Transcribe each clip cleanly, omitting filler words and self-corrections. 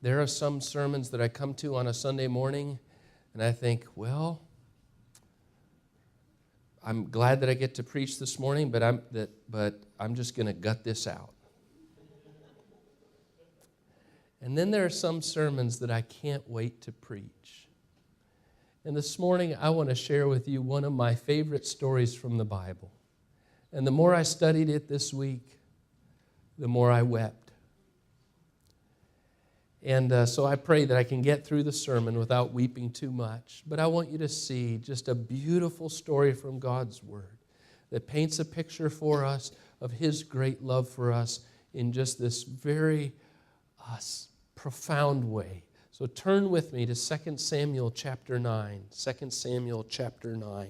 there are some sermons that I come to on a Sunday morning, and I think, well, I'm glad that I get to preach this morning, but I'm just going to gut this out. And then there are some sermons that I can't wait to preach. And this morning, I want to share with you one of my favorite stories from the Bible. And the more I studied it this week, the more I wept. And so I pray that I can get through the sermon without weeping too much. But I want you to see just a beautiful story from God's Word that paints a picture for us of His great love for us in just this very profound way. So turn with me to 2 Samuel chapter 9. 2 Samuel chapter 9.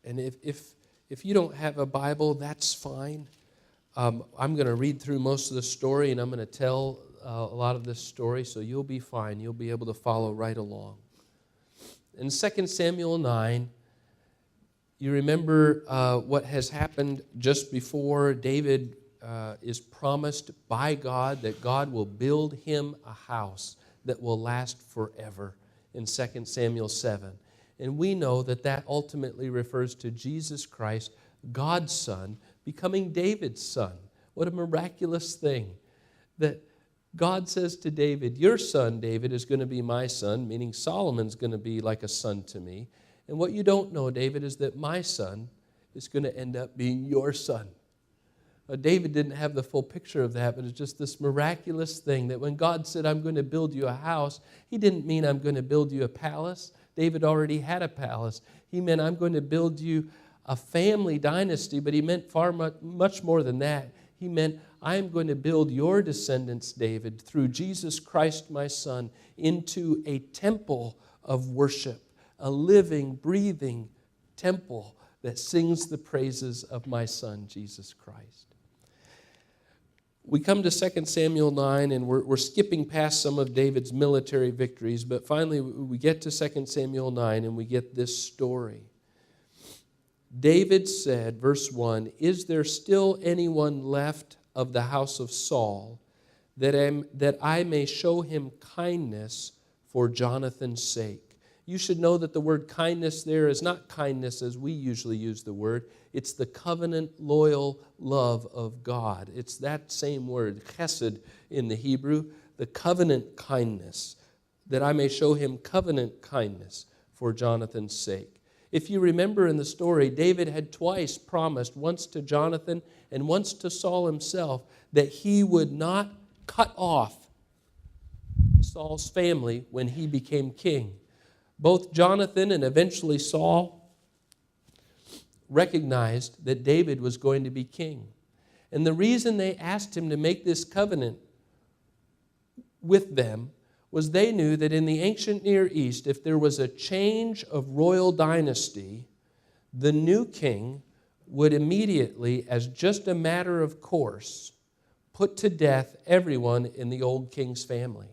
And if you don't have a Bible, that's fine. I'm going to read through most of the story, and I'm going to tell a lot of this story, so you'll be fine. You'll be able to follow right along. In 2 Samuel 9, you remember what has happened just before. David is promised by God that God will build him a house that will last forever in 2 Samuel 7. And we know that that ultimately refers to Jesus Christ, God's Son, becoming David's son. What a miraculous thing that God says to David, your son, David, is going to be my son, meaning Solomon's going to be like a son to me. And what you don't know, David, is that my son is going to end up being your son. David didn't have the full picture of that, but it's just this miraculous thing that when God said, I'm going to build you a house, He didn't mean I'm going to build you a palace. David already had a palace. He meant I'm going to build you a family dynasty, but He meant much more than that. He meant I am going to build your descendants, David, through Jesus Christ, my son, into a temple of worship, a living, breathing temple that sings the praises of my son, Jesus Christ. We come to 2 Samuel 9, and we're skipping past some of David's military victories, but finally we get to 2 Samuel 9, and we get this story. David said, verse 1, is there still anyone left of the house of Saul that I may show him kindness for Jonathan's sake? You should know that the word kindness there is not kindness as we usually use the word. It's the covenant, loyal love of God. It's that same word, chesed in the Hebrew, the covenant kindness, that I may show him covenant kindness for Jonathan's sake. If you remember in the story, David had twice promised, once to Jonathan and once to Saul himself, that he would not cut off Saul's family when he became king. Both Jonathan and eventually Saul recognized that David was going to be king. And the reason they asked him to make this covenant with them was they knew that in the ancient Near East, if there was a change of royal dynasty, the new king would immediately, as just a matter of course, put to death everyone in the old king's family.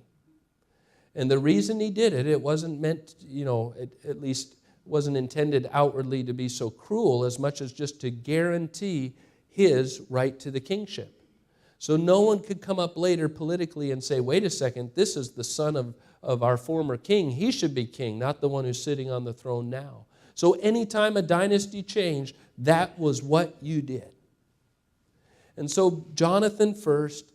And the reason he did it, it wasn't meant, at least wasn't intended outwardly to be so cruel as much as just to guarantee his right to the kingship. So no one could come up later politically and say, wait a second, this is the son of our former king. He should be king, not the one who's sitting on the throne now. So anytime a dynasty changed, that was what you did. And so Jonathan first,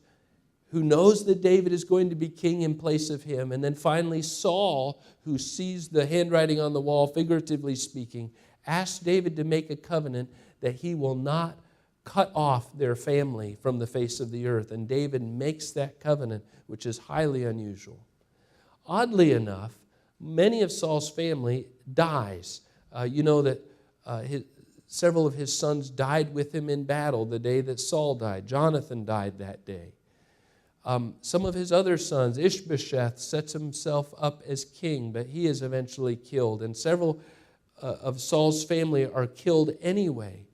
who knows that David is going to be king in place of him, and then finally Saul, who sees the handwriting on the wall, figuratively speaking, asks David to make a covenant that he will not cut off their family from the face of the earth. And David makes that covenant, which is highly unusual. Oddly enough, many of Saul's family dies. You know that several of his sons died with him in battle the day that Saul died. Jonathan died that day. Some of his other sons, Ishbosheth, sets himself up as king, but he is eventually killed. And several of Saul's family are killed anyway.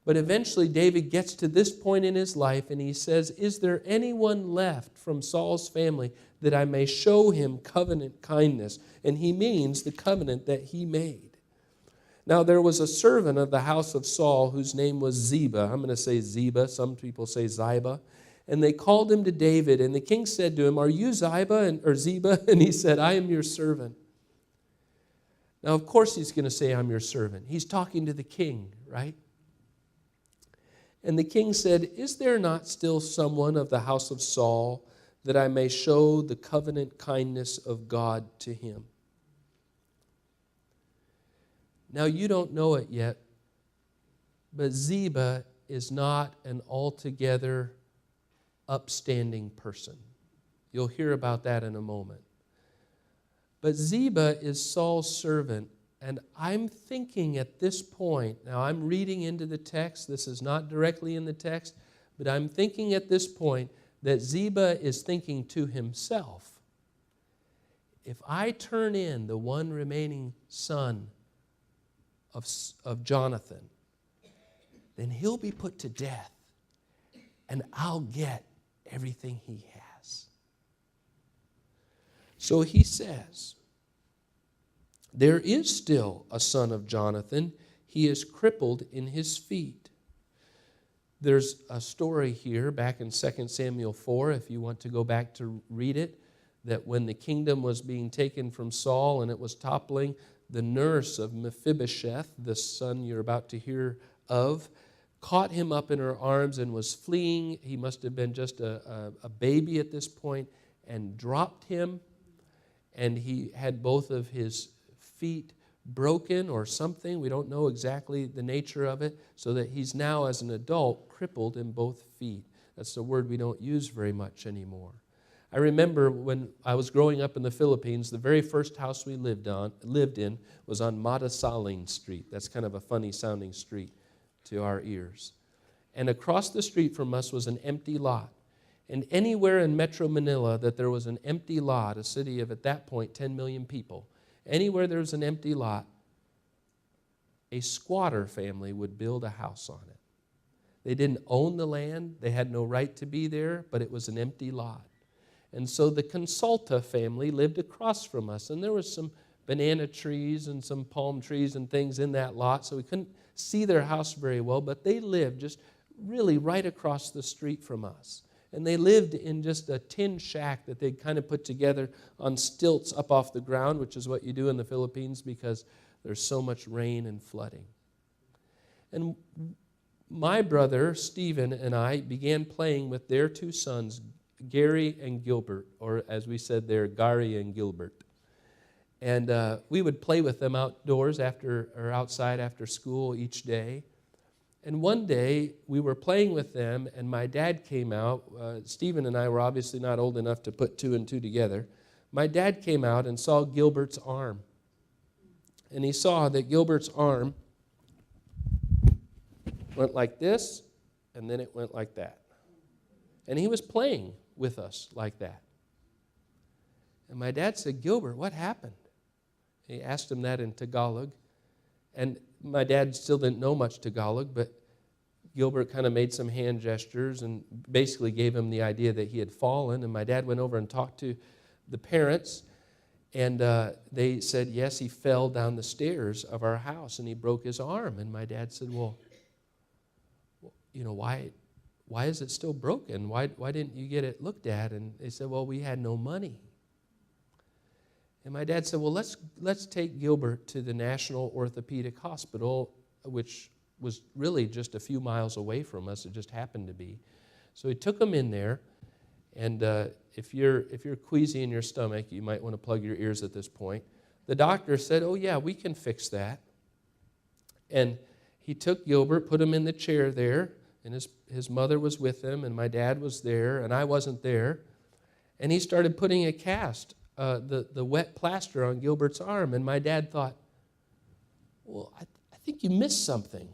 But eventually David gets to this point in his life and he says, is there anyone left from Saul's family that I may show him covenant kindness? And he means the covenant that he made. Now there was a servant of the house of Saul whose name was Ziba. I'm going to say Ziba. Some people say Ziba. And they called him to David. And the king said to him, are you Ziba or Ziba? And he said, I am your servant. Now, of course he's going to say, I'm your servant. He's talking to the king, right? And the king said, is there not still someone of the house of Saul that I may show the covenant kindness of God to him? Now, you don't know it yet, but Ziba is not an altogether upstanding person. You'll hear about that in a moment. But Ziba is Saul's servant. And I'm thinking at this point, now I'm reading into the text, this is not directly in the text, but I'm thinking at this point that Ziba is thinking to himself, if I turn in the one remaining son of Jonathan, then he'll be put to death, and I'll get everything he has. So he says, there is still a son of Jonathan. He is crippled in his feet. There's a story here back in 2 Samuel 4, if you want to go back to read it, that when the kingdom was being taken from Saul and it was toppling, the nurse of Mephibosheth, the son you're about to hear of, caught him up in her arms and was fleeing. He must have been just a baby at this point, and dropped him, and he had both of his feet broken or something. We don't know exactly the nature of it, so that he's now, as an adult, crippled in both feet. That's a word we don't use very much anymore. I remember when I was growing up in the Philippines, the very first house we lived in was on Matasaling Street. That's kind of a funny sounding street to our ears. And across the street from us was an empty lot. And anywhere in Metro Manila that there was an empty lot, a city of, at that point, 10 million people, anywhere there was an empty lot, a squatter family would build a house on it. They didn't own the land. They had no right to be there, but it was an empty lot. And so the Consulta family lived across from us, and there was some banana trees and some palm trees and things in that lot, so we couldn't see their house very well, but they lived just really right across the street from us. And they lived in just a tin shack that they'd kind of put together on stilts up off the ground, which is what you do in the Philippines because there's so much rain and flooding. And my brother, Stephen, and I began playing with their two sons, Gary and Gilbert, or as we said there, Gary and Gilbert. And we would play with them outdoors or outside after school each day. And one day, we were playing with them, and my dad came out. Stephen and I were obviously not old enough to put two and two together. My dad came out and saw Gilbert's arm. And he saw that Gilbert's arm went like this, and then it went like that. And he was playing with us like that. And my dad said, Gilbert, what happened? He asked him that in Tagalog. And my dad still didn't know much Tagalog, but Gilbert kind of made some hand gestures and basically gave him the idea that he had fallen. And my dad went over and talked to the parents, and they said, yes, he fell down the stairs of our house and he broke his arm. And my dad said, well, you know, why is it still broken? Why didn't you get it looked at? And they said, well, we had no money. And my dad said, well, let's take Gilbert to the National Orthopedic Hospital, which was really just a few miles away from us. It just happened to be. So he took him in there, and if you're queasy in your stomach, you might want to plug your ears at this point. The doctor said, oh, yeah, we can fix that. And he took Gilbert, put him in the chair there, and his mother was with him, and my dad was there, and I wasn't there. And he started putting a cast, the wet plaster on Gilbert's arm, and my dad thought, well, I think you missed something.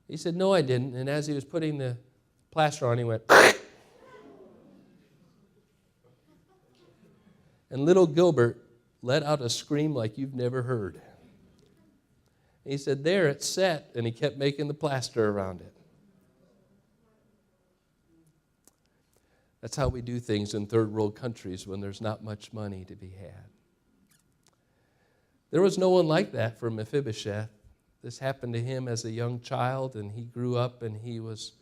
He said, no, I didn't. And as he was putting the plaster on, he went, and little Gilbert let out a scream like you've never heard. And he said, there, it's set. And he kept making the plaster around it. That's how we do things in third world countries when there's not much money to be had. There was no one like that for Mephibosheth. This happened to him as a young child, and he grew up and he was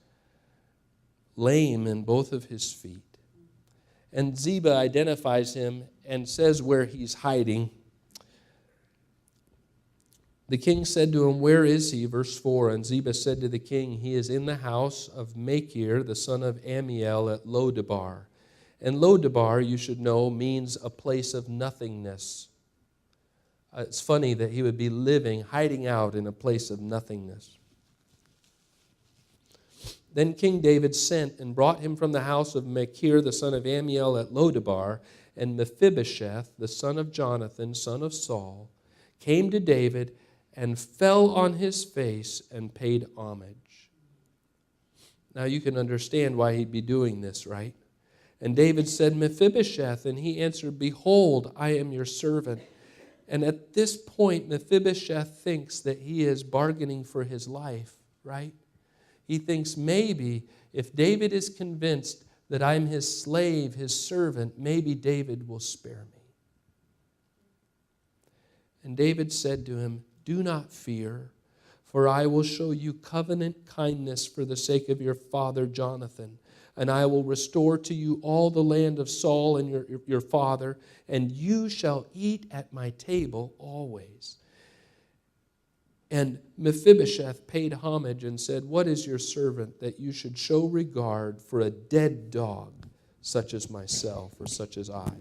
lame in both of his feet. And Ziba identifies him and says where he's hiding. The king said to him, where is he? Verse 4, and Ziba said to the king, he is in the house of Machir, the son of Ammiel, at Lodebar. And Lodebar, you should know, means a place of nothingness. It's funny that he would be hiding out in a place of nothingness. Then King David sent and brought him from the house of Machir, the son of Ammiel, at Lodebar, and Mephibosheth, the son of Jonathan, son of Saul, came to David and fell on his face and paid homage. Now you can understand why he'd be doing this, right? And David said, Mephibosheth, and he answered, behold, I am your servant. And at this point, Mephibosheth thinks that he is bargaining for his life, right? He thinks maybe if David is convinced that I'm his slave, his servant, maybe David will spare me. And David said to him, do not fear, for I will show you covenant kindness for the sake of your father Jonathan. And I will restore to you all the land of Saul and your father, and you shall eat at my table always. And Mephibosheth paid homage and said, what is your servant that you should show regard for a dead dog, such as myself, or such as I?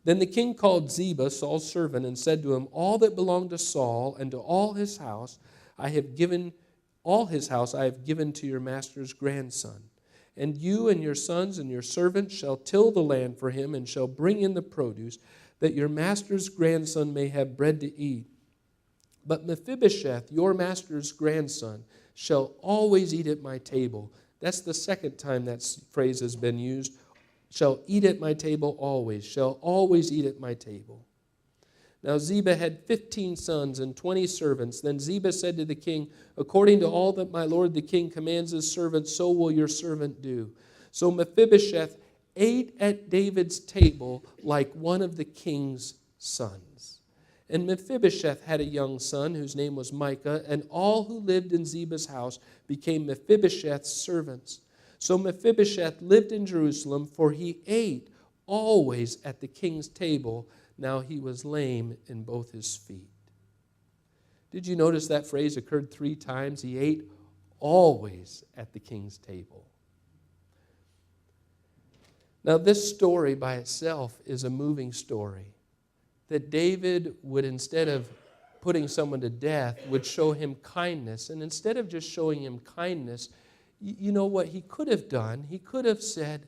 Then the king called Ziba, Saul's servant, and said to him, all that belonged to Saul and to all his house I have given to your master's grandson. And you and your sons and your servants shall till the land for him and shall bring in the produce, that your master's grandson may have bread to eat. But Mephibosheth, your master's grandson, shall always eat at my table. That's the second time that phrase has been used. Shall eat at my table always. Shall always eat at my table. Now Ziba had 15 sons and 20 servants. Then Ziba said to the king, according to all that my lord the king commands his servant, so will your servant do. So Mephibosheth ate at David's table like one of the king's sons. And Mephibosheth had a young son whose name was Micah, and all who lived in Ziba's house became Mephibosheth's servants. So Mephibosheth lived in Jerusalem, for he ate always at the king's table. Now he was lame in both his feet. Did you notice that phrase occurred 3 times? He ate always at the king's table. Now this story by itself is a moving story. That David would, instead of putting someone to death, would show him kindness. And instead of just showing him kindness, you know what he could have done? He could have said,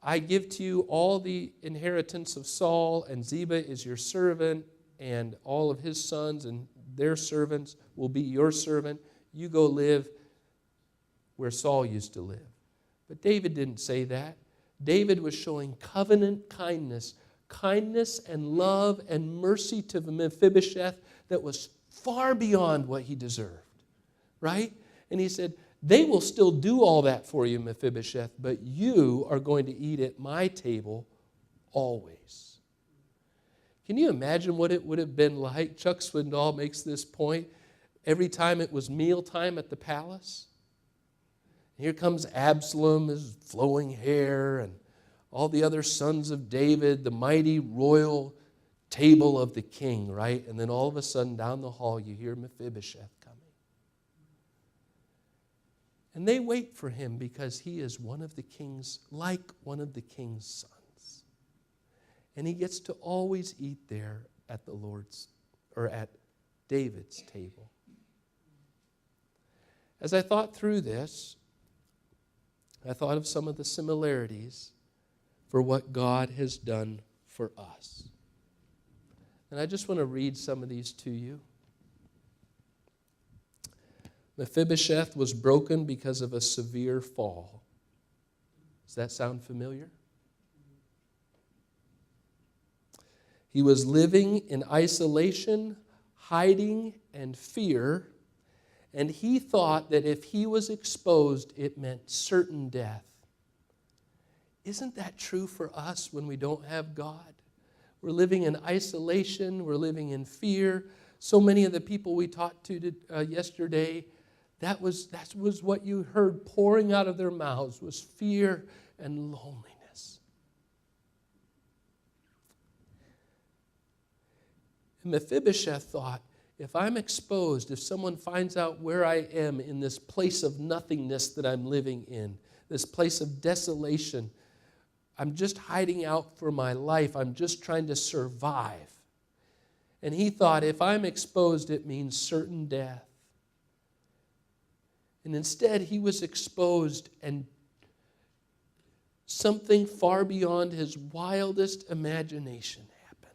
I give to you all the inheritance of Saul, and Ziba is your servant, and all of his sons and their servants will be your servant. You go live where Saul used to live. But David didn't say that. David was showing covenant kindness and love and mercy to Mephibosheth that was far beyond what he deserved, right? And he said, they will still do all that for you, Mephibosheth, but you are going to eat at my table always. Can you imagine what it would have been like? Chuck Swindoll makes this point. Every time it was mealtime at the palace, here comes Absalom, his flowing hair, and all the other sons of David, the mighty royal table of the king, right? And then all of a sudden down the hall you hear Mephibosheth coming. And they wait for him because he is one of the king's, like one of the king's sons. And he gets to always eat there at the Lord's, or at David's table. As I thought through this, I thought of some of the similarities for what God has done for us. And I just want to read some of these to you. Mephibosheth was broken because of a severe fall. Does that sound familiar? He was living in isolation, hiding and fear, and he thought that if he was exposed, it meant certain death. Isn't that true for us when we don't have God? We're living in isolation. We're living in fear. So many of the people we talked to yesterday, that was what you heard pouring out of their mouths was fear and loneliness. And Mephibosheth thought, if I'm exposed, if someone finds out where I am in this place of nothingness that I'm living in, this place of desolation, I'm just hiding out for my life. I'm just trying to survive. And he thought, if I'm exposed, it means certain death. And instead, he was exposed, and something far beyond his wildest imagination happened.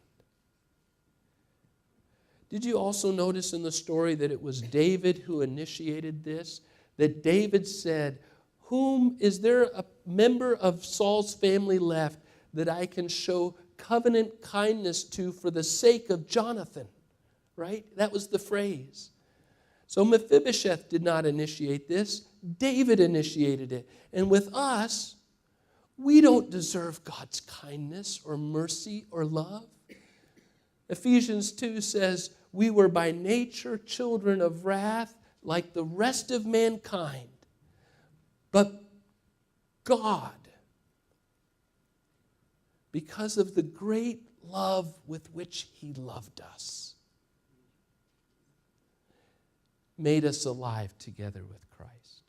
Did you also notice in the story that it was David who initiated this? That David said, is there a member of Saul's family left that I can show covenant kindness to for the sake of Jonathan? Right? That was the phrase. So Mephibosheth did not initiate this. David initiated it. And with us, we don't deserve God's kindness or mercy or love. Ephesians 2 says, we were by nature children of wrath like the rest of mankind. But God, because of the great love with which he loved us, made us alive together with Christ.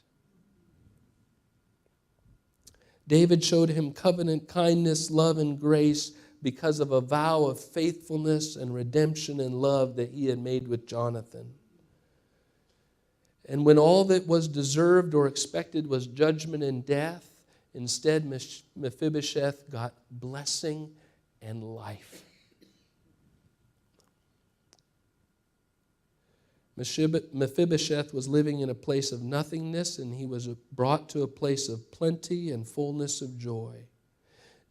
David showed him covenant kindness, love, and grace because of a vow of faithfulness and redemption and love that he had made with Jonathan. And when all that was deserved or expected was judgment and death, instead Mephibosheth got blessing and life. Mephibosheth was living in a place of nothingness, and he was brought to a place of plenty and fullness of joy.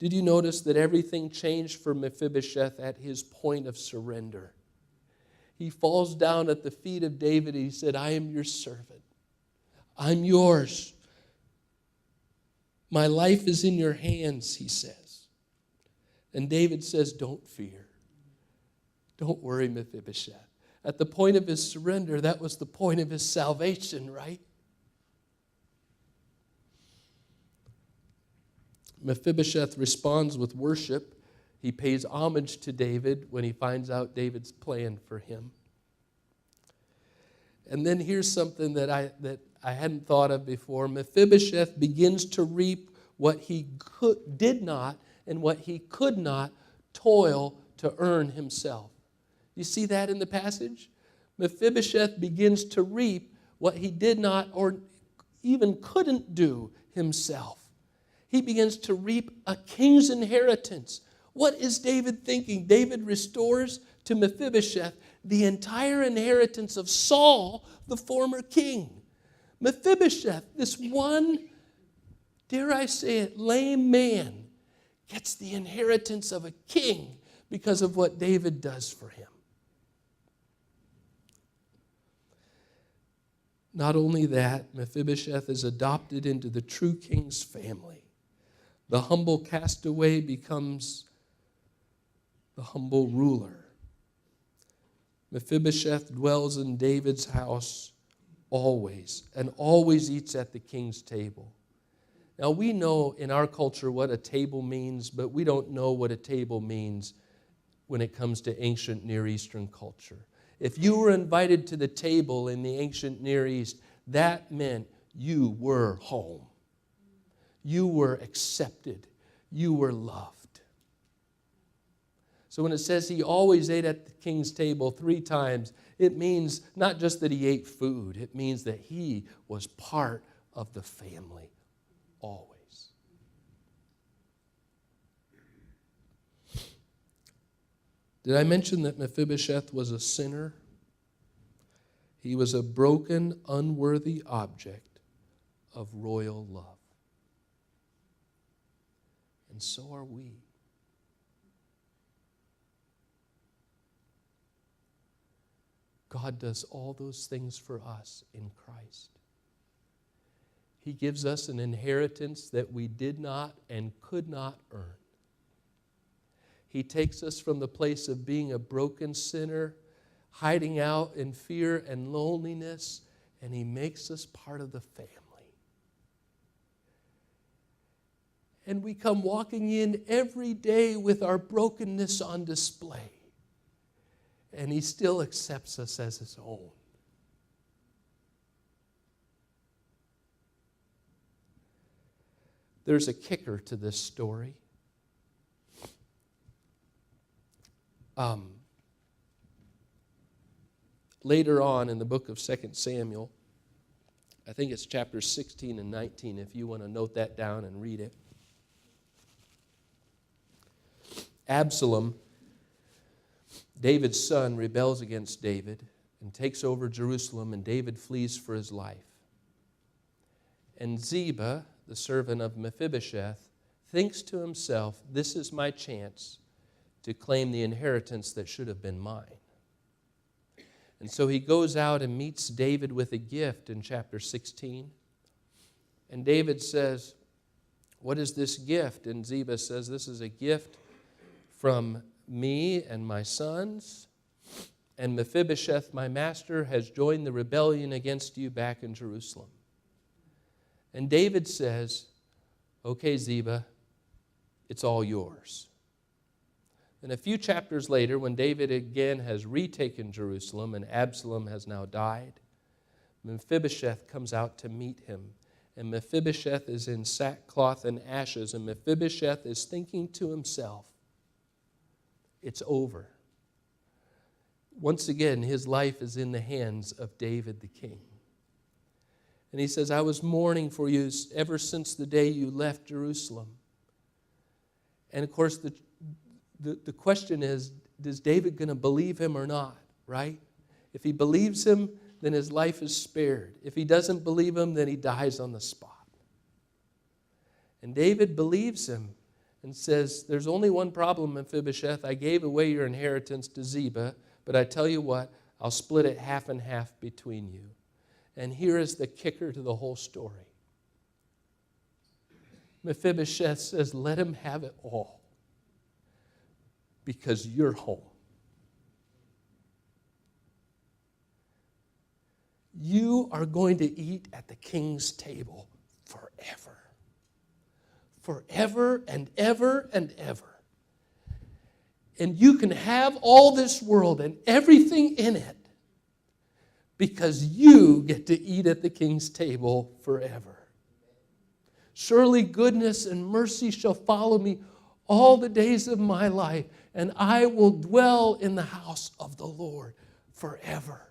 Did you notice that everything changed for Mephibosheth at his point of surrender? He falls down at the feet of David and he said, I am your servant. I'm yours. My life is in your hands, he says. And David says, don't fear. Don't worry, Mephibosheth. At the point of his surrender, that was the point of his salvation, right? Mephibosheth responds with worship. He pays homage to David when he finds out David's plan for him. And then here's something that I hadn't thought of before. Mephibosheth begins to reap what he did not and what he could not toil to earn himself. You see that in the passage? Mephibosheth begins to reap what he did not or even couldn't do himself. He begins to reap a king's inheritance. What is David thinking? David restores to Mephibosheth the entire inheritance of Saul, the former king. Mephibosheth, this one, dare I say it, lame man, gets the inheritance of a king because of what David does for him. Not only that, Mephibosheth is adopted into the true king's family. The humble castaway becomes the humble ruler. Mephibosheth dwells in David's house always, and always eats at the king's table. Now, we know in our culture what a table means, but we don't know what a table means when it comes to ancient Near Eastern culture. If you were invited to the table in the ancient Near East, that meant you were home. You were accepted. You were loved. So when it says he always ate at the king's table 3 times, it means not just that he ate food. It means that he was part of the family always. Did I mention that Mephibosheth was a sinner? He was a broken, unworthy object of royal love. And so are we. God does all those things for us in Christ. He gives us an inheritance that we did not and could not earn. He takes us from the place of being a broken sinner, hiding out in fear and loneliness, and He makes us part of the family. And we come walking in every day with our brokenness on display. And He still accepts us as His own. There's a kicker to this story. Later on in the book of 2 Samuel, I think it's chapters 16 and 19, if you want to note that down and read it. Absalom, David's son, rebels against David and takes over Jerusalem, and David flees for his life. And Ziba, the servant of Mephibosheth, thinks to himself, this is my chance to claim the inheritance that should have been mine. And so he goes out and meets David with a gift in chapter 16. And David says, what is this gift? And Ziba says, this is a gift from me and my sons. And Mephibosheth, my master, has joined the rebellion against you back in Jerusalem. And David says, okay, Ziba, it's all yours. And a few chapters later, when David again has retaken Jerusalem and Absalom has now died, Mephibosheth comes out to meet him. And Mephibosheth is in sackcloth and ashes, and Mephibosheth is thinking to himself, it's over. Once again, his life is in the hands of David the king. And he says, I was mourning for you ever since the day you left Jerusalem. And of course, the question is David going to believe him or not, right? If he believes him, then his life is spared. If he doesn't believe him, then he dies on the spot. And David believes him and says, there's only one problem, Mephibosheth. I gave away your inheritance to Ziba, but I tell you what, I'll split it half and half between you. And here is the kicker to the whole story. Mephibosheth says, let him have it all, because you're home. You are going to eat at the king's table forever. Forever and ever and ever. And you can have all this world and everything in it because you get to eat at the king's table forever. Surely goodness and mercy shall follow me all the days of my life, and I will dwell in the house of the Lord forever